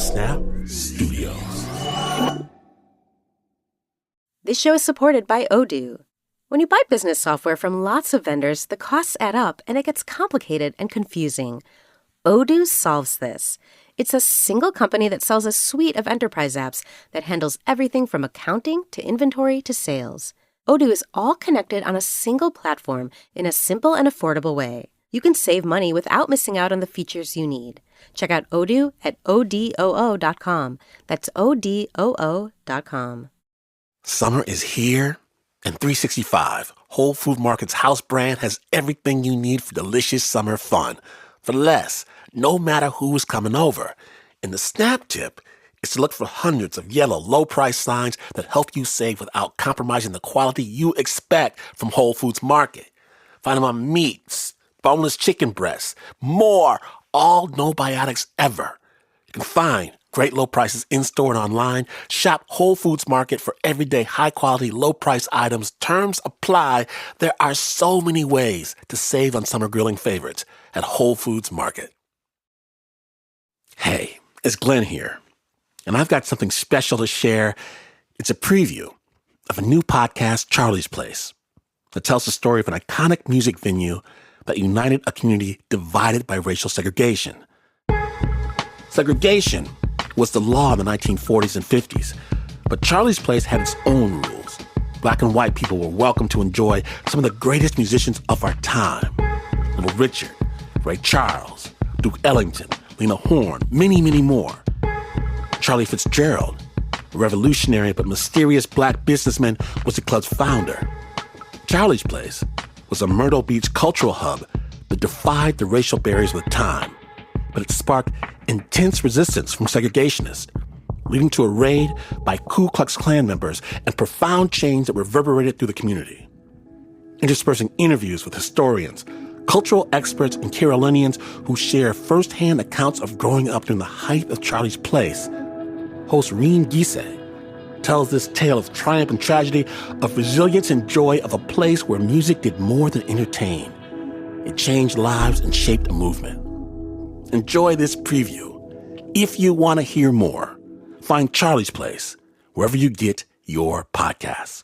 Snap Studios. This show is supported by Odoo. When you buy business software from lots of vendors, the costs add up and it gets complicated and confusing. Odoo solves this. It's a single company that sells a suite of enterprise apps that handles everything from accounting to inventory to sales. Odoo is all connected on a single platform in a simple and affordable way. You can save money without missing out on the features you need. Check out Odoo at odoo.com. That's odoo.com. Summer is here, and 365, Whole Food Market's house brand, has everything you need for delicious summer fun. For less, no matter who's coming over. And the snap tip is to look for hundreds of yellow, low-price signs that help you save without compromising the quality you expect from Whole Foods Market. Find them on meats, boneless chicken breasts, more, all no biotics ever. You can find great low prices in-store and online. Shop Whole Foods Market for everyday high-quality, low-price items. Terms apply. There are so many ways to save on summer grilling favorites at Whole Foods Market. Hey, it's Glenn here, and I've got something special to share. It's a preview of a new podcast, Charlie's Place, that tells the story of an iconic music venue that united a community divided by racial segregation. Segregation was the law in the 1940s and 50s, but Charlie's Place had its own rules. Black and white people were welcome to enjoy some of the greatest musicians of our time. Little Richard, Ray Charles, Duke Ellington, Lena Horne, many, many more. Charlie Fitzgerald, a revolutionary but mysterious black businessman, was the club's founder. Charlie's Place was a Myrtle Beach cultural hub that defied the racial barriers of the time, but it sparked intense resistance from segregationists, leading to a raid by Ku Klux Klan members and profound change that reverberated through the community. Interspersing interviews with historians, cultural experts, and Carolinians who share firsthand accounts of growing up during the height of Charlie's Place, host Rhym Guissé tells this tale of triumph and tragedy, of resilience and joy, of a place where music did more than entertain. It changed lives and shaped a movement. Enjoy this preview. If you want to hear more, find Charlie's Place wherever you get your podcasts.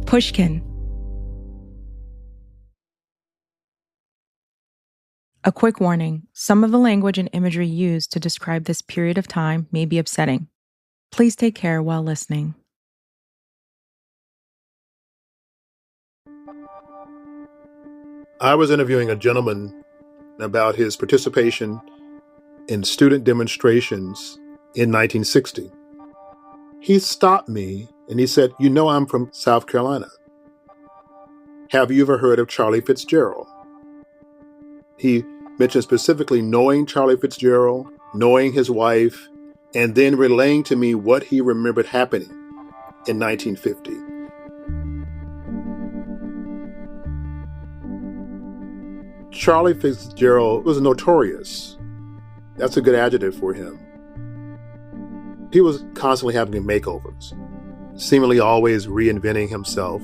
Pushkin. A quick warning, some of the language and imagery used to describe this period of time may be upsetting. Please take care while listening. I was interviewing a gentleman about his participation in student demonstrations in 1960. He stopped me and he said, "You know I'm from South Carolina. Have you ever heard of Charlie Fitzgerald?" He mentioned specifically knowing Charlie Fitzgerald, knowing his wife, and then relaying to me what he remembered happening in 1950. Charlie Fitzgerald was notorious. That's a good adjective for him. He was constantly having makeovers, seemingly always reinventing himself.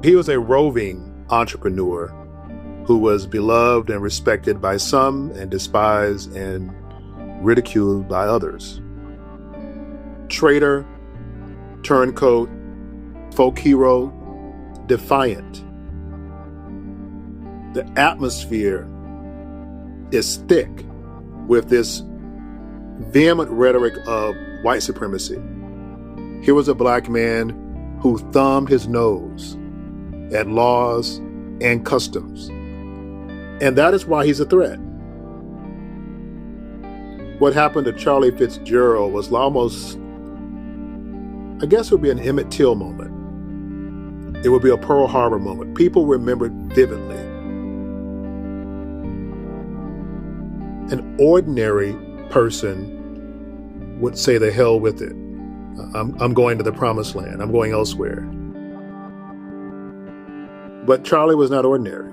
He was a roving entrepreneur who was beloved and respected by some and despised and ridiculed by others. Traitor, turncoat, folk hero, defiant. The atmosphere is thick with this vehement rhetoric of white supremacy. Here was a black man who thumbed his nose at laws and customs. And that is why he's a threat. What happened to Charlie Fitzgerald was almost, I guess it would be an Emmett Till moment. It would be a Pearl Harbor moment. People remember it vividly. An ordinary person would say, "The hell with it. I'm going to the promised land. I'm going elsewhere." But Charlie was not ordinary.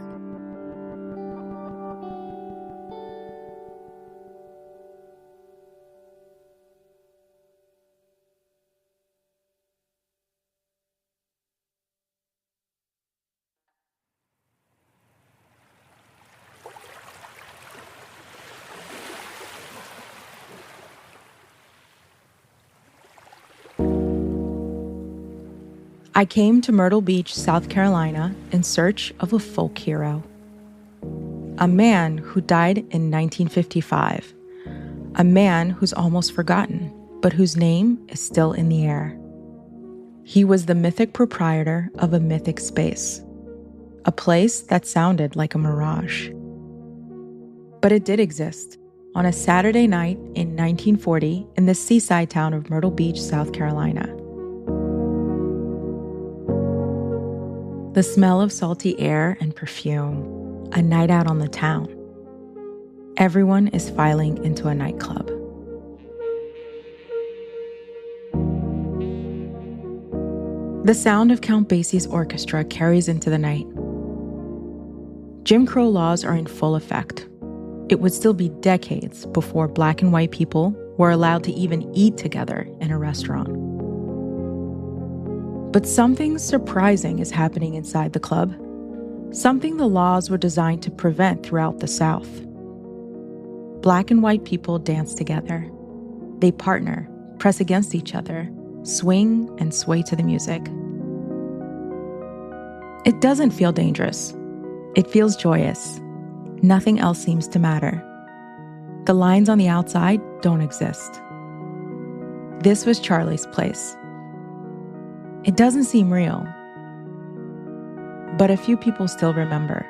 I came to Myrtle Beach, South Carolina, in search of a folk hero. A man who died in 1955. A man who's almost forgotten, but whose name is still in the air. He was the mythic proprietor of a mythic space. A place that sounded like a mirage. But it did exist. On a Saturday night in 1940 in the seaside town of Myrtle Beach, South Carolina. The smell of salty air and perfume, a night out on the town. Everyone is filing into a nightclub. The sound of Count Basie's orchestra carries into the night. Jim Crow laws are in full effect. It would still be decades before Black and white people were allowed to even eat together in a restaurant. But something surprising is happening inside the club. Something the laws were designed to prevent throughout the South. Black and white people dance together. They partner, press against each other, swing and sway to the music. It doesn't feel dangerous. It feels joyous. Nothing else seems to matter. The lines on the outside don't exist. This was Charlie's place. It doesn't seem real, but a few people still remember.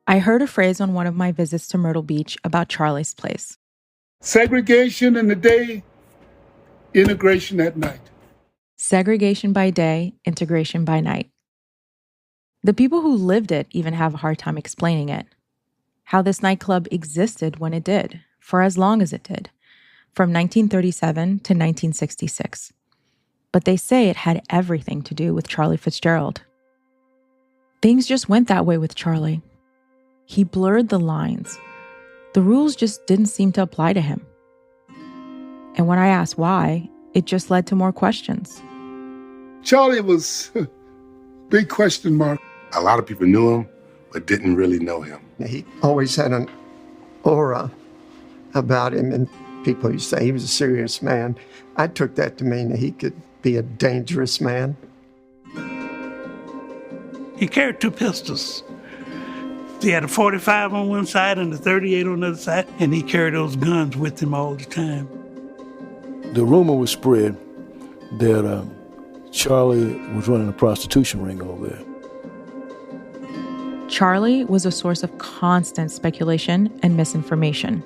I heard a phrase on one of my visits to Myrtle Beach about Charlie's place. Segregation in the day, integration at night. Segregation by day, integration by night. The people who lived it even have a hard time explaining it. How this nightclub existed when it did, for as long as it did, from 1937 to 1966. But they say it had everything to do with Charlie Fitzgerald. Things just went that way with Charlie. He blurred the lines. The rules just didn't seem to apply to him. And when I asked why, it just led to more questions. Charlie was a big question mark. A lot of people knew him, but didn't really know him. He always had an aura about him, and people used to say he was a serious man. I took that to mean that he could be a dangerous man. He carried 2 pistols. He had a .45 on one side and a .38 on the other side, and he carried those guns with him all the time. The rumor was spread that Charlie was running a prostitution ring over there. Charlie was a source of constant speculation and misinformation.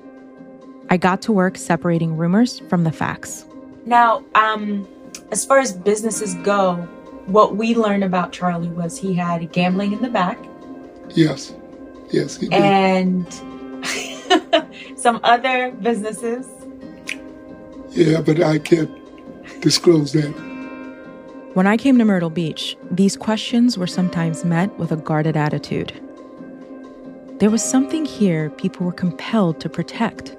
I got to work separating rumors from the facts. Now, as far as businesses go, what we learned about Charlie was he had gambling in the back. Yes, he did. And some other businesses. Yeah, but I can't disclose that. When I came to Myrtle Beach, these questions were sometimes met with a guarded attitude. There was something here people were compelled to protect.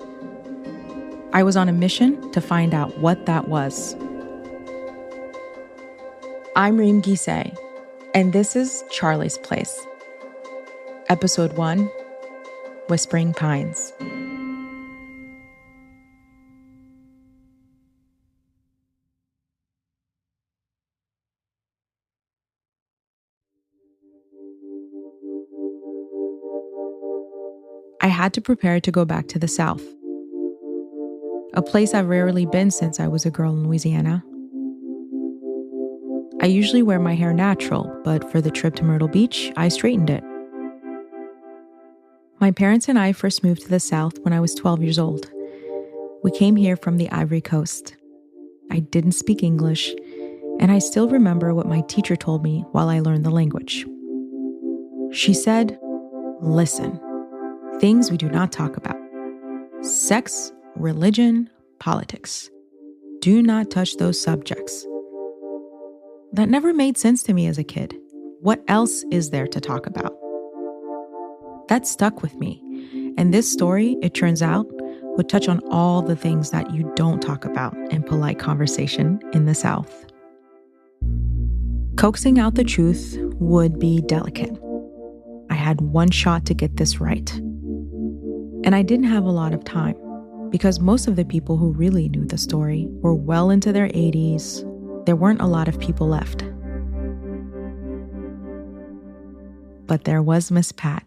I was on a mission to find out what that was. I'm Rhym Guissé, and this is Charlie's Place. Episode 1, Whispering Pines. I had to prepare to go back to the South, a place I've rarely been since I was a girl in Louisiana. I usually wear my hair natural, but for the trip to Myrtle Beach, I straightened it. My parents and I first moved to the South when I was 12 years old. We came here from the Ivory Coast. I didn't speak English, and I still remember what my teacher told me while I learned the language. She said, "Listen. Things we do not talk about. Sex, religion, politics. Do not touch those subjects." That never made sense to me as a kid. What else is there to talk about? That stuck with me. And this story, it turns out, would touch on all the things that you don't talk about in polite conversation in the South. Coaxing out the truth would be delicate. I had one shot to get this right. And I didn't have a lot of time, because most of the people who really knew the story were well into their 80s. There weren't a lot of people left. But there was Miss Pat.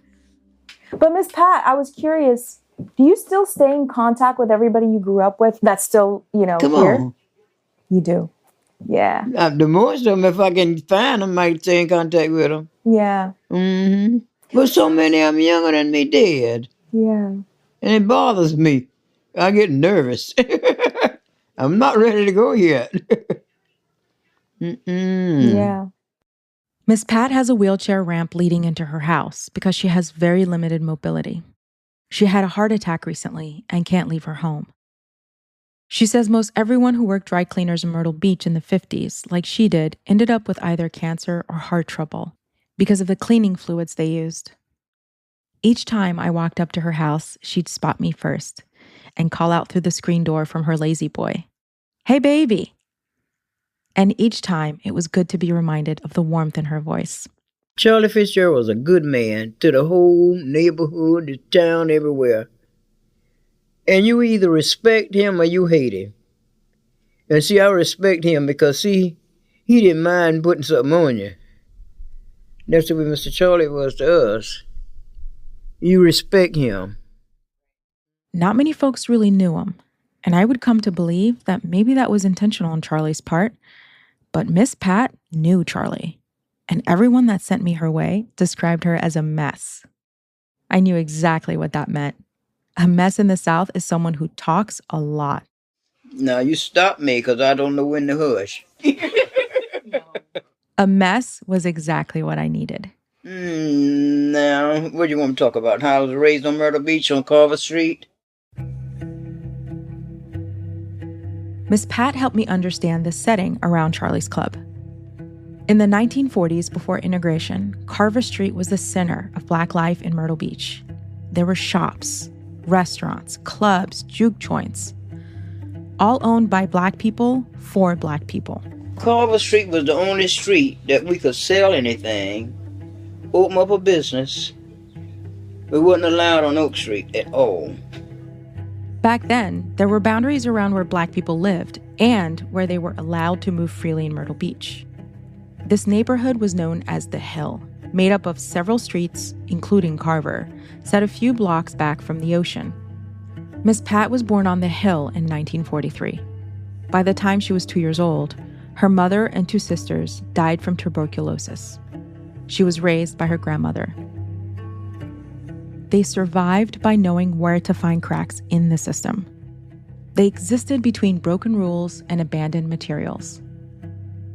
But Miss Pat, I was curious, do you still stay in contact with everybody you grew up with that's still, Come here? on. You do? Yeah. The most of them, if I can find them, I might stay in contact with them. Yeah. Mm-hmm. But so many of them younger than me dead. Yeah. And it bothers me. I get nervous. I'm not ready to go yet. Yeah. Miss Pat has a wheelchair ramp leading into her house because she has very limited mobility. She had a heart attack recently and can't leave her home. She says most everyone who worked dry cleaners in Myrtle Beach in the 50s, like she did, ended up with either cancer or heart trouble because of the cleaning fluids they used. Each time I walked up to her house, she'd spot me first and call out through the screen door from her lazy boy, "Hey, baby." And each time, it was good to be reminded of the warmth in her voice. Charlie Fitzgerald was a good man to the whole neighborhood, the town, everywhere. And you either respect him or you hate him. And see, I respect him because, see, he didn't mind putting something on you. That's the way Mr. Charlie was to us. You respect him. Not many folks really knew him, and I would come to believe that maybe that was intentional on Charlie's part. But Miss Pat knew Charlie, and everyone that sent me her way described her as a mess. I knew exactly what that meant. A mess in the South is someone who talks a lot. Now, you stop me because I don't know when to hush. A mess was exactly what I needed. Now, what do you want to talk about? How I was raised on Myrtle Beach on Carver Street? Miss Pat helped me understand the setting around Charlie's Club. In the 1940s, before integration, Carver Street was the center of Black life in Myrtle Beach. There were shops, restaurants, clubs, juke joints, all owned by Black people for Black people. Carver Street was the only street that we could sell anything, open up a business. We wasn't allowed on Oak Street at all. Back then, there were boundaries around where Black people lived and where they were allowed to move freely in Myrtle Beach. This neighborhood was known as the Hill, made up of several streets, including Carver, set a few blocks back from the ocean. Miss Pat was born on the Hill in 1943. By the time she was 2 years old, her mother and 2 sisters died from tuberculosis. She was raised by her grandmother. They survived by knowing where to find cracks in the system. They existed between broken rules and abandoned materials.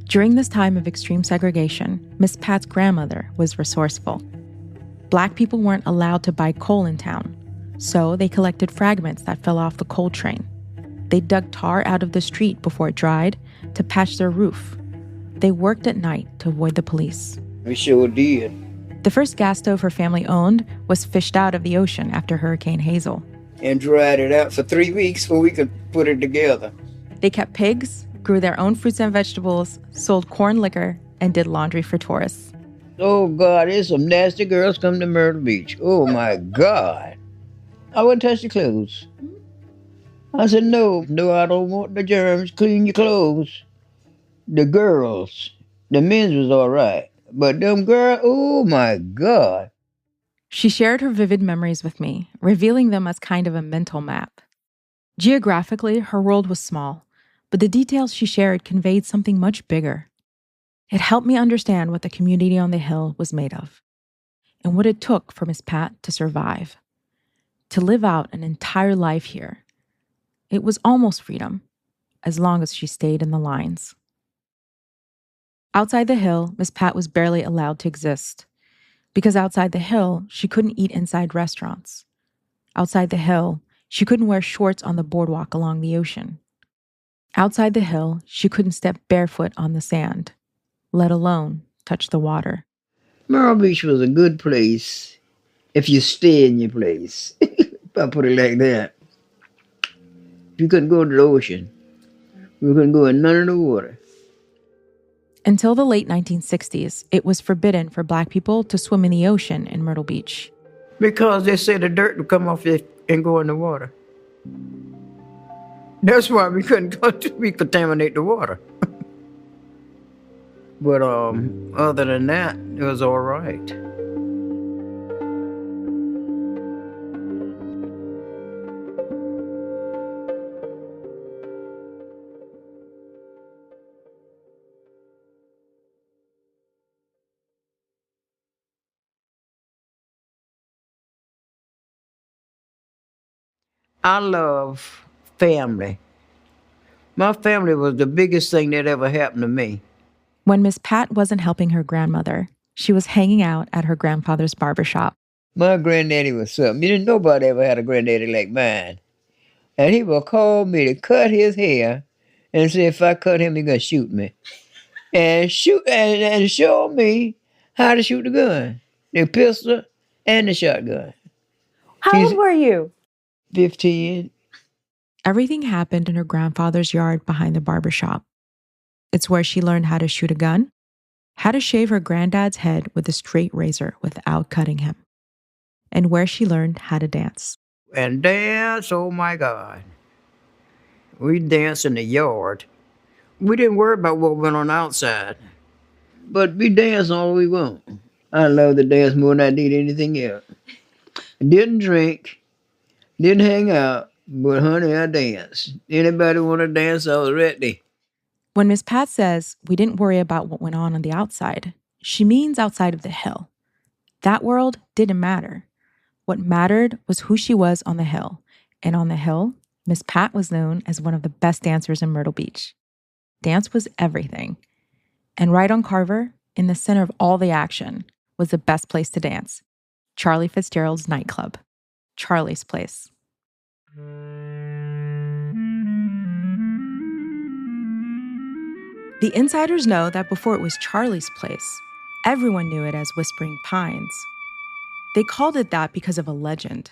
During this time of extreme segregation, Miss Pat's grandmother was resourceful. Black people weren't allowed to buy coal in town, so they collected fragments that fell off the coal train. They dug tar out of the street before it dried to patch their roof. They worked at night to avoid the police. We sure did. The first gas stove her family owned was fished out of the ocean after Hurricane Hazel. And dried it out for 3 weeks before we could put it together. They kept pigs, grew their own fruits and vegetables, sold corn liquor, and did laundry for tourists. Oh, God, there's some nasty girls come to Myrtle Beach. Oh, my God. I wouldn't touch the clothes. I said, no, I don't want the germs. Clean your clothes. The girls, the men's was all right. But them girls, oh, my God. She shared her vivid memories with me, revealing them as kind of a mental map. Geographically, her world was small, but the details she shared conveyed something much bigger. It helped me understand what the community on the Hill was made of, and what it took for Miss Pat to survive, to live out an entire life here. It was almost freedom, as long as she stayed in the lines. Outside the Hill, Miss Pat was barely allowed to exist. Because outside the Hill, she couldn't eat inside restaurants. Outside the Hill, she couldn't wear shorts on the boardwalk along the ocean. Outside the Hill, she couldn't step barefoot on the sand, let alone touch the water. Myrtle Beach was a good place if you stay in your place. If I put it like that. You couldn't go to the ocean. You couldn't go in none of the water. Until the late 1960s, it was forbidden for Black people to swim in the ocean in Myrtle Beach. Because they said the dirt would come off it and go in the water. That's why we couldn't recontaminate the water. But other than that, it was all right. I love family. My family was the biggest thing that ever happened to me. When Miss Pat wasn't helping her grandmother, she was hanging out at her grandfather's barbershop. My granddaddy was something. Nobody ever had a granddaddy like mine. And he would call me to cut his hair and say if I cut him, he's going to shoot me. And show me how to shoot the gun, the pistol and the shotgun. How old were you? 15. Everything happened in her grandfather's yard behind the barbershop. It's where she learned how to shoot a gun, how to shave her granddad's head with a straight razor without cutting him, and where she learned how to dance. And dance, oh my God. We danced in the yard. We didn't worry about what went on outside. But we danced all we want. I love to dance more than I did anything else. Didn't drink, didn't hang out, but honey, I danced. Anybody want to dance, I was ready. When Miss Pat says we didn't worry about what went on the outside, she means outside of the hill. That world didn't matter. What mattered was who she was on the hill. And on the hill, Miss Pat was known as one of the best dancers in Myrtle Beach. Dance was everything. And right on Carver, in the center of all the action, was the best place to dance, Charlie Fitzgerald's nightclub, Charlie's Place. The insiders know that before it was Charlie's Place, everyone knew it as Whispering Pines. They called it that because of a legend.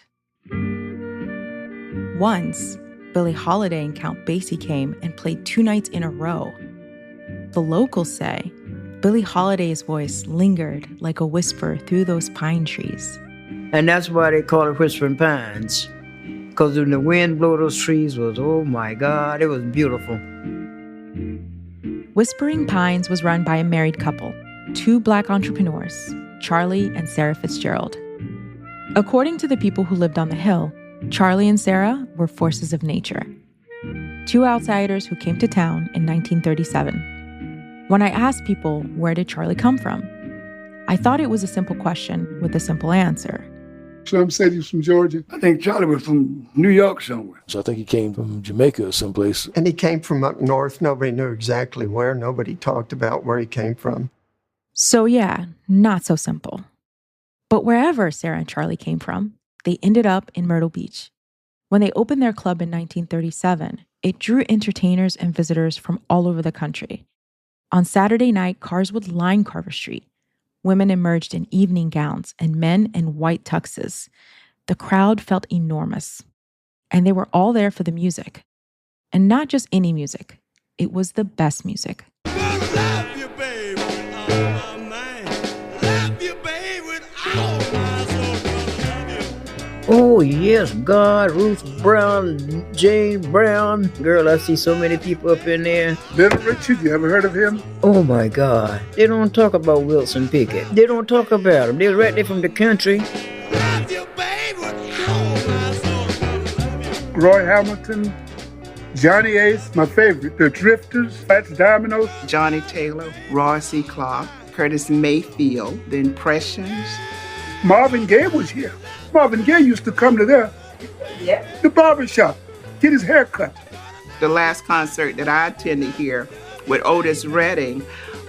Once, Billie Holiday and Count Basie came and played 2 nights in a row. The locals say Billie Holiday's voice lingered like a whisper through those pine trees. And that's why they call it Whispering Pines. Because when the wind blew those trees was, oh my God, it was beautiful. Whispering Pines was run by a married couple, 2 Black entrepreneurs, Charlie and Sarah Fitzgerald. According to the people who lived on the hill, Charlie and Sarah were forces of nature. 2 outsiders who came to town in 1937. When I asked people, where did Charlie come from? I thought it was a simple question with a simple answer. Some said he was from Georgia. I think Charlie was from New York somewhere. So I think he came from Jamaica or someplace. And he came from up north. Nobody knew exactly where. Nobody talked about where he came from. So yeah, not so simple. But wherever Sarah and Charlie came from, they ended up in Myrtle Beach. When they opened their club in 1937, it drew entertainers and visitors from all over the country. On Saturday night, cars would line Carver Street. Women emerged in evening gowns and men in white tuxes. The crowd felt enormous. And they were all there for the music. And not just any music. It was the best music. Oh, yes, God, Ruth Brown, Jane Brown. Girl, I see so many people up in there. Little Richard, you ever heard of him? Oh, my God. They don't talk about Wilson Pickett. They don't talk about him. They're right there from the country. Roy Hamilton, Johnny Ace, my favorite. The Drifters, Fats Domino. Johnny Taylor, Roy C. Clark, Curtis Mayfield, The Impressions. Marvin Gaye was here. Marvin Gaye used to come to the barbershop, get his hair cut. The last concert that I attended here with Otis Redding,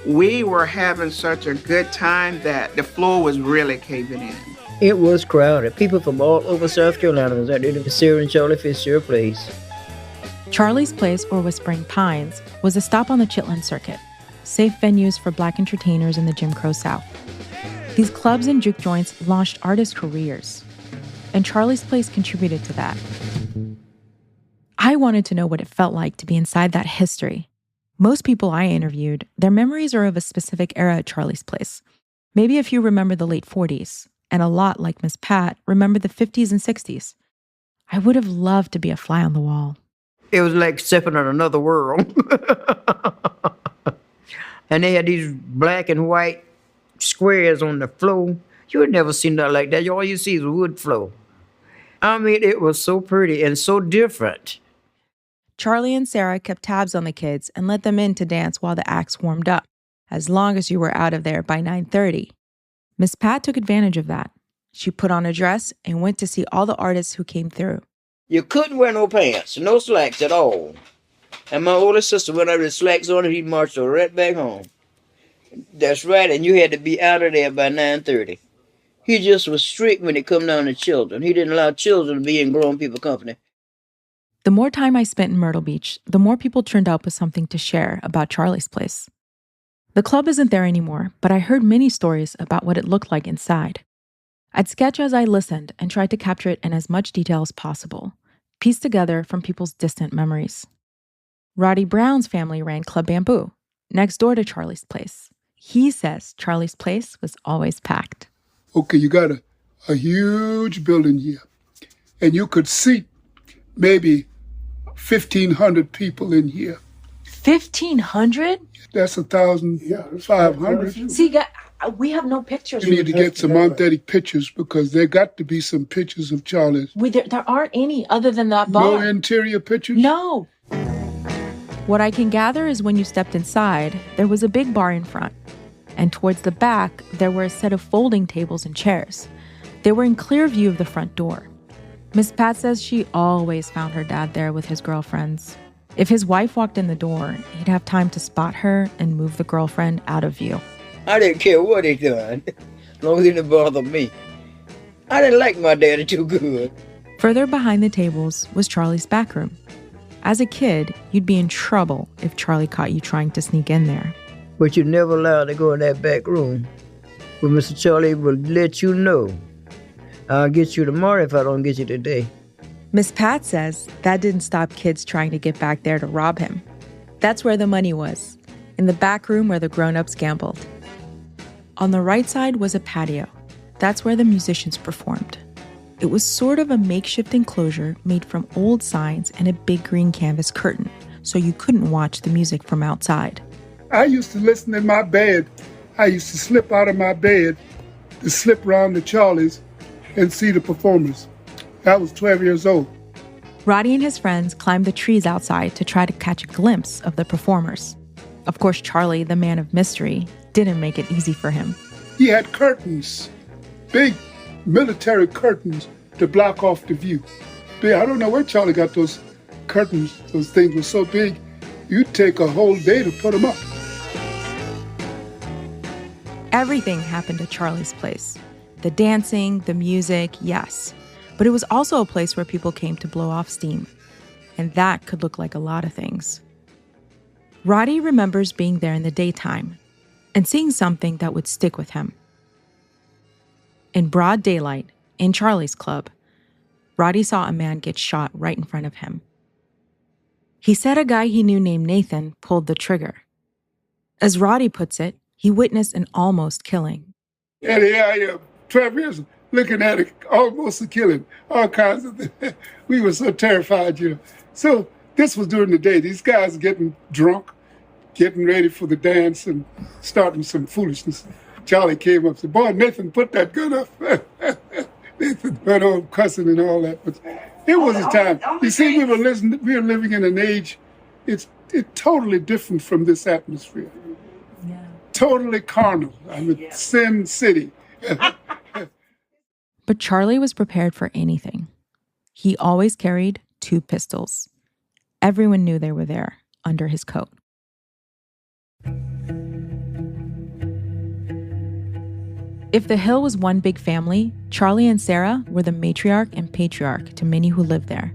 we were having such a good time that the floor was really caving in. It was crowded. People from all over South Carolina was out there to Sarah and Charlie Fitzgerald Place. Charlie's Place, or Whispering Pines, was a stop on the Chitlin Circuit, safe venues for Black entertainers in the Jim Crow South. These clubs and juke joints launched artists' careers, and Charlie's Place contributed to that. I wanted to know what it felt like to be inside that history. Most people I interviewed, their memories are of a specific era at Charlie's Place. Maybe a few remember the late 40s, and a lot, like Miss Pat, remember the 50s and 60s. I would have loved to be a fly on the wall. It was like stepping on another world. And they had these black and white squares on the floor. You would never see nothing like that. All you see is wood floor. I mean, it was so pretty and so different. Charlie and Sarah kept tabs on the kids and let them in to dance while the acts warmed up, as long as you were out of there by 9:30. Miss Pat took advantage of that. She put on a dress and went to see all the artists who came through. You couldn't wear no pants, no slacks at all. And my older sister, when I had slacks on, he'd march her right back home. That's right, and you had to be out of there by 9:30. He just was strict when it come down to children. He didn't allow children to be in grown people company. The more time I spent in Myrtle Beach, the more people turned up with something to share about Charlie's place. The club isn't there anymore, but I heard many stories about what it looked like inside. I'd sketch as I listened and tried to capture it in as much detail as possible, pieced together from people's distant memories. Roddy Brown's family ran Club Bamboo, next door to Charlie's place. He says Charlie's place was always packed. Okay, you got a huge building here, and you could seat maybe 1,500 people in here. 1,500? That's 1,500. See, we have no pictures. You need to get some authentic pictures because there got to be some pictures of Charlie's. There aren't any other than that bar. No interior pictures? No. What I can gather is when you stepped inside, there was a big bar in front. And towards the back, there were a set of folding tables and chairs. They were in clear view of the front door. Miss Pat says she always found her dad there with his girlfriends. If his wife walked in the door, he'd have time to spot her and move the girlfriend out of view. I didn't care what he done, as long as he didn't bother me. I didn't like my daddy too good. Further behind the tables was Charlie's back room. As a kid, you'd be in trouble if Charlie caught you trying to sneak in there. But you're never allowed to go in that back room. But Mr. Charlie will let you know. I'll get you tomorrow if I don't get you today. Miss Pat says that didn't stop kids trying to get back there to rob him. That's where the money was, in the back room where the grown-ups gambled. On the right side was a patio. That's where the musicians performed. It was sort of a makeshift enclosure made from old signs and a big green canvas curtain, so you couldn't watch the music from outside. I used to listen in my bed. I used to slip out of my bed to slip around to Charlie's and see the performers. I was 12 years old. Roddy and his friends climbed the trees outside to try to catch a glimpse of the performers. Of course, Charlie, the man of mystery, didn't make it easy for him. He had curtains, big military curtains to block off the view. I don't know where Charlie got those curtains. Those things were so big, you'd take a whole day to put them up. Everything happened at Charlie's place. The dancing, the music, yes. But it was also a place where people came to blow off steam. And that could look like a lot of things. Roddy remembers being there in the daytime and seeing something that would stick with him. In broad daylight, in Charlie's club, Roddy saw a man get shot right in front of him. He said a guy he knew named Nathan pulled the trigger. As Roddy puts it, he witnessed an almost killing. And here I am, 12 years, looking at it, almost a killing, all kinds of things. We were so terrified, you know. So this was during the day. These guys getting drunk, getting ready for the dance and starting some foolishness. Charlie came up and said, "Boy, Nathan, put that gun up." Nathan went on cussing and all that. But it was a time. You see, we were living in an age, it's totally different from this atmosphere. Yeah. Totally carnal. I mean, Sin City. But Charlie was prepared for anything. He always carried 2 pistols. Everyone knew they were there, under his coat. If the Hill was one big family, Charlie and Sarah were the matriarch and patriarch to many who lived there.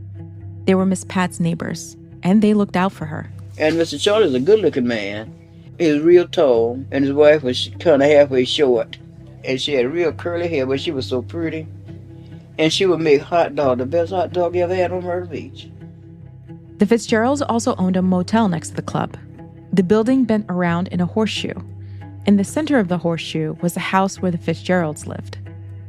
They were Miss Pat's neighbors, and they looked out for her. And Mr. Charlie was a good-looking man. He was real tall, and his wife was kind of halfway short. And she had real curly hair, but she was so pretty. And she would make hot dog, the best hot dog you ever had on Myrtle Beach. The Fitzgeralds also owned a motel next to the club. The building bent around in a horseshoe. In the center of the horseshoe was the house where the Fitzgeralds lived.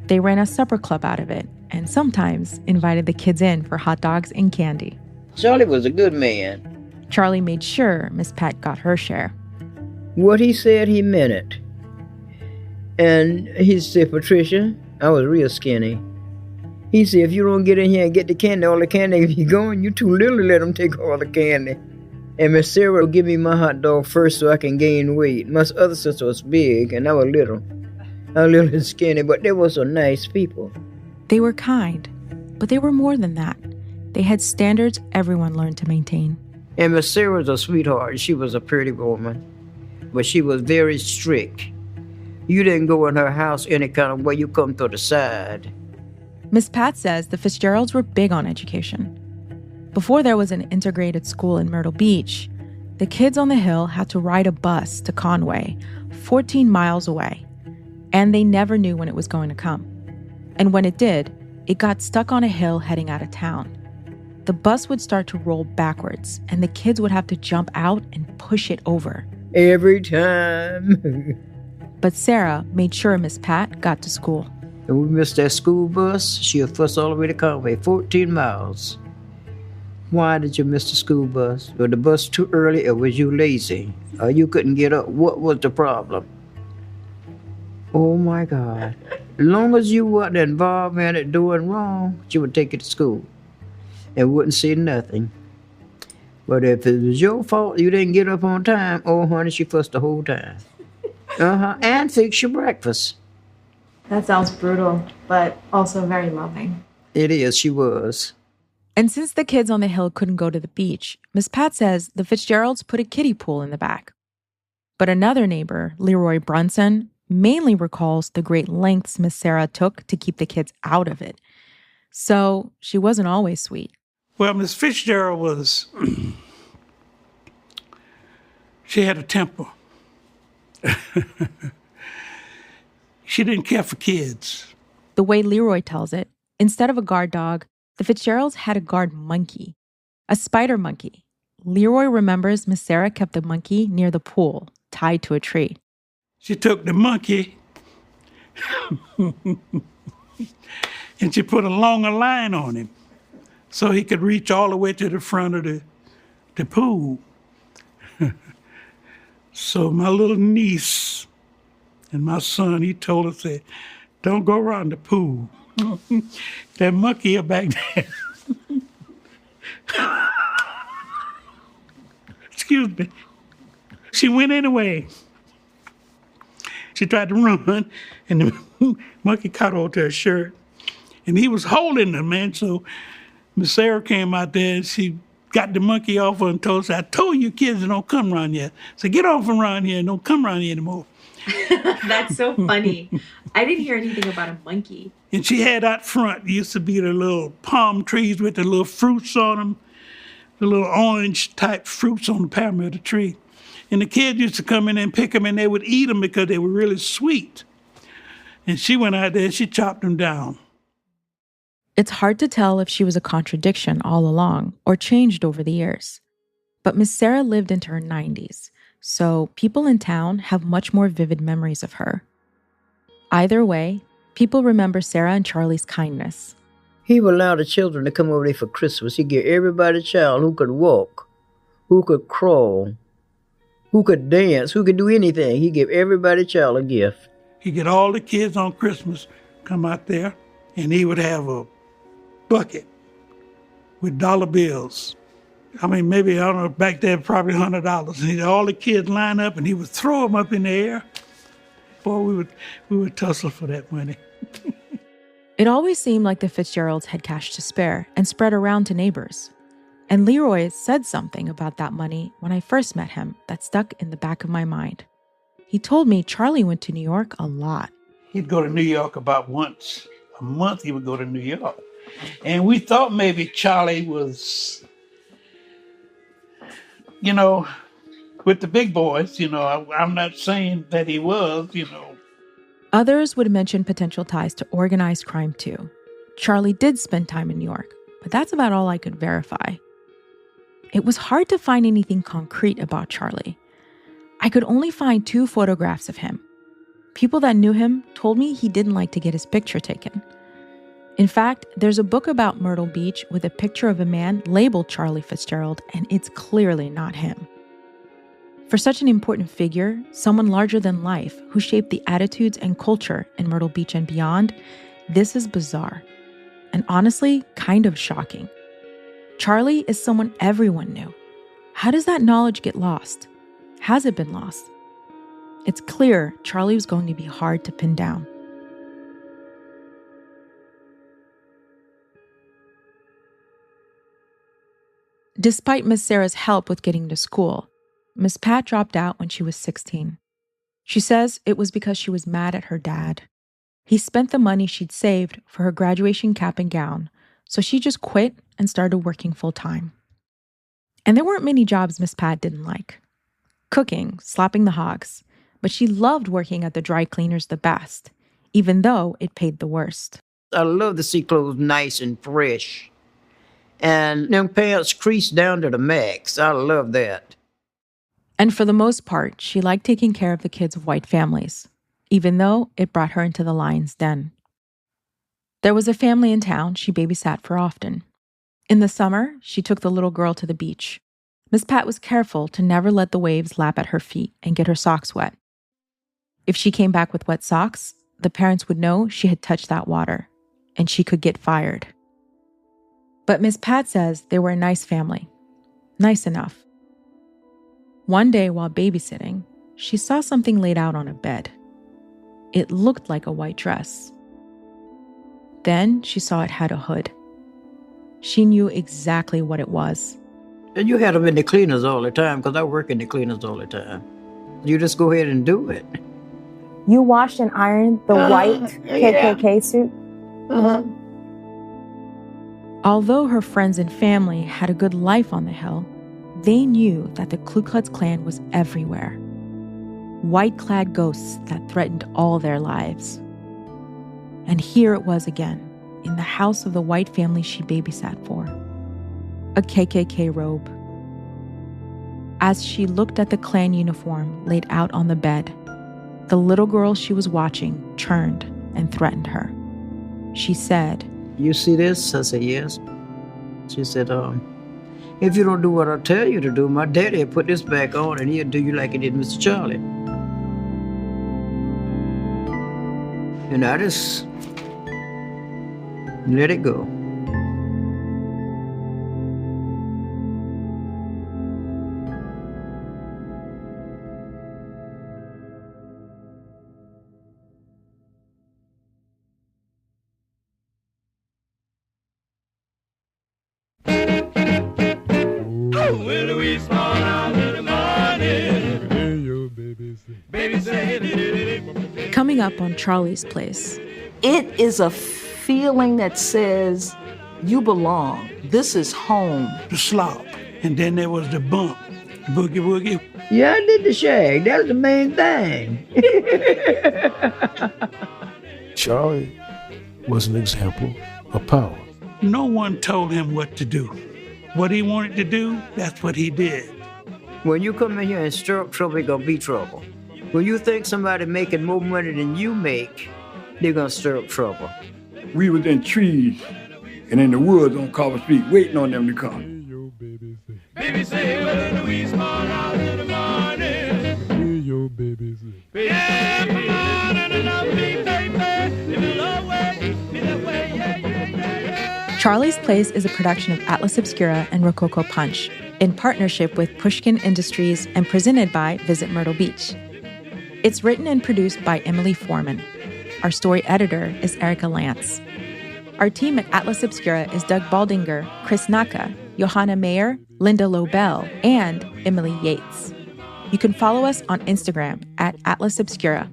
They ran a supper club out of it, and sometimes invited the kids in for hot dogs and candy. Charlie was a good man. Charlie made sure Miss Pat got her share. What he said, he meant it. And he said, Patricia, I was real skinny. He said, if you don't get in here and get the candy, all the candy, if you're going, you're too little to let them take all the candy. And Miss Sarah will give me my hot dog first so I can gain weight. My other sister was big and I was little. I was little and skinny, but they were so nice people. They were kind, but they were more than that. They had standards everyone learned to maintain. And Miss Sarah was a sweetheart. She was a pretty woman, but she was very strict. You didn't go in her house any kind of way. You come to the side. Miss Pat says the Fitzgeralds were big on education. Before there was an integrated school in Myrtle Beach, the kids on the hill had to ride a bus to Conway, 14 miles away. And they never knew when it was going to come. And when it did, it got stuck on a hill heading out of town. The bus would start to roll backwards, and the kids would have to jump out and push it over. Every time. But Sarah made sure Miss Pat got to school. And we missed that school bus. She'll fuss all the way to Conway, 14 miles. Why did you miss the school bus? Was the bus too early, or was you lazy? Or you couldn't get up? What was the problem? Oh my God. As long as you wasn't involved in it doing wrong, she would take you to school and wouldn't say nothing. But if it was your fault you didn't get up on time, oh honey, she fussed the whole time. And fix your breakfast. That sounds brutal, but also very loving. It is, she was. And since the kids on the hill couldn't go to the beach, Miss Pat says the Fitzgeralds put a kiddie pool in the back. But another neighbor, Leroy Brunson, mainly recalls the great lengths Miss Sarah took to keep the kids out of it. So she wasn't always sweet. Well, Miss Fitzgerald was, she had a temper. She didn't care for kids. The way Leroy tells it, instead of a guard dog, the Fitzgeralds had a guard monkey, a spider monkey. Leroy remembers Miss Sarah kept the monkey near the pool, tied to a tree. She took the monkey and she put a longer line on him so he could reach all the way to the front of the pool. So my little niece and my son, he told us that, don't go around the pool. That monkey up back there. Excuse me. She went anyway. She tried to run, and the monkey caught onto her shirt. And he was holding her, man. So Miss Sarah came out there, and she got the monkey off her and told her, I told you kids don't come around here. So get off around here and don't come around here anymore. That's so funny. I didn't hear anything about a monkey. And she had out front, used to be the little palm trees with the little fruits on them, the little orange-type fruits on the palm of the tree. And the kids used to come in and pick them, and they would eat them because they were really sweet. And she went out there and she chopped them down. It's hard to tell if she was a contradiction all along or changed over the years. But Miss Sarah lived into her 90s, so people in town have much more vivid memories of her. Either way, people remember Sarah and Charlie's kindness. He would allow the children to come over there for Christmas. He'd give everybody a child who could walk, who could crawl, who could dance, who could do anything. He'd give everybody a child a gift. He'd get all the kids on Christmas, come out there, and he would have a bucket with dollar bills. I mean, maybe, I don't know, back then probably $100. And all the kids line up and he would throw them up in the air. Boy, we would tussle for that money. It always seemed like the Fitzgeralds had cash to spare and spread around to neighbors. And Leroy said something about that money when I first met him that stuck in the back of my mind. He told me Charlie went to New York a lot. He'd go to New York about once a month. He would go to New York. And we thought maybe Charlie was, with the big boys. I'm not saying that he was, Others would mention potential ties to organized crime too. Charlie did spend time in New York, but that's about all I could verify. It was hard to find anything concrete about Charlie. I could only find 2 photographs of him. People that knew him told me he didn't like to get his picture taken. In fact, there's a book about Myrtle Beach with a picture of a man labeled Charlie Fitzgerald, and it's clearly not him. For such an important figure, someone larger than life who shaped the attitudes and culture in Myrtle Beach and beyond, this is bizarre. And honestly, kind of shocking. Charlie is someone everyone knew. How does that knowledge get lost? Has it been lost? It's clear Charlie was going to be hard to pin down. Despite Miss Sarah's help with getting to school, Miss Pat dropped out when she was 16. She says it was because she was mad at her dad. He spent the money she'd saved for her graduation cap and gown, so she just quit and started working full-time. And there weren't many jobs Miss Pat didn't like. Cooking, slapping the hogs, but she loved working at the dry cleaners the best, even though it paid the worst. I love to see clothes nice and fresh. And them pants creased down to the max. I love that. And for the most part, she liked taking care of the kids of white families, even though it brought her into the lion's den. There was a family in town she babysat for often. In the summer, she took the little girl to the beach. Miss Pat was careful to never let the waves lap at her feet and get her socks wet. If she came back with wet socks, the parents would know she had touched that water, and she could get fired. But Miss Pat says they were a nice family. Nice enough. One day while babysitting, she saw something laid out on a bed. It looked like a white dress. Then she saw it had a hood. She knew exactly what it was. And you had them in the cleaners all the time, because I work in the cleaners all the time. You just go ahead and do it. You washed and ironed the white KKK suit? Although her friends and family had a good life on the Hill, they knew that the Ku Klux Klan was everywhere. White-clad ghosts that threatened all their lives. And here it was again, in the house of the white family she babysat for. A KKK robe. As she looked at the Klan uniform laid out on the bed, the little girl she was watching turned and threatened her. She said, "You see this?" I said, "Yes." She said, "If you don't do what I tell you to do, my daddy will put this back on and he'll do you like he did Mr. Charlie." And I just let it go. Coming up on Charlie's Place. It is a feeling that says, you belong. This is home. The slop. And then there was the bump. Boogie woogie. Yeah, I did the shag. That was the main thing. Charlie was an example of power. No one told him what to do. What he wanted to do, that's what he did. When you come in here and stir up trouble, it's going to be trouble. When you think somebody making more money than you make, they're going to stir up trouble. We was in trees and in the woods on Carver Street waiting on them to come. Baby say, well, Louise, small out in the morning. Hear your baby say. Yeah, come on and love me, baby. If you love way, be that way, yeah, yeah, yeah, yeah. Charlie's Place is a production of Atlas Obscura and Rococo Punch, in partnership with Pushkin Industries and presented by Visit Myrtle Beach. It's written and produced by Emily Foreman. Our story editor is Erica Lance. Our team at Atlas Obscura is Doug Baldinger, Chris Naka, Johanna Mayer, Linda Lobel, and Emily Yates. You can follow us on Instagram at Atlas Obscura.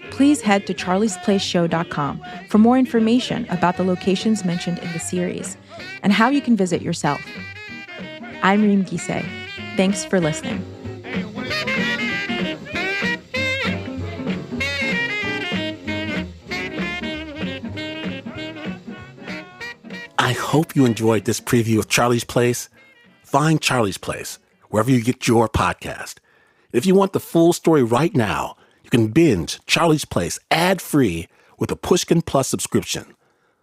Please head to charliesplaceshow.com for more information about the locations mentioned in the series and how you can visit yourself. I'm Rhym Guissé. Thanks for listening. I hope you enjoyed this preview of Charlie's Place. Find Charlie's Place wherever you get your podcast. If you want the full story right now, you can binge Charlie's Place ad-free with a Pushkin Plus subscription.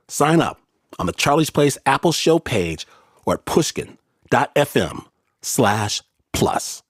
Sign up on the Charlie's Place Apple Show page or at pushkin.fm/plus.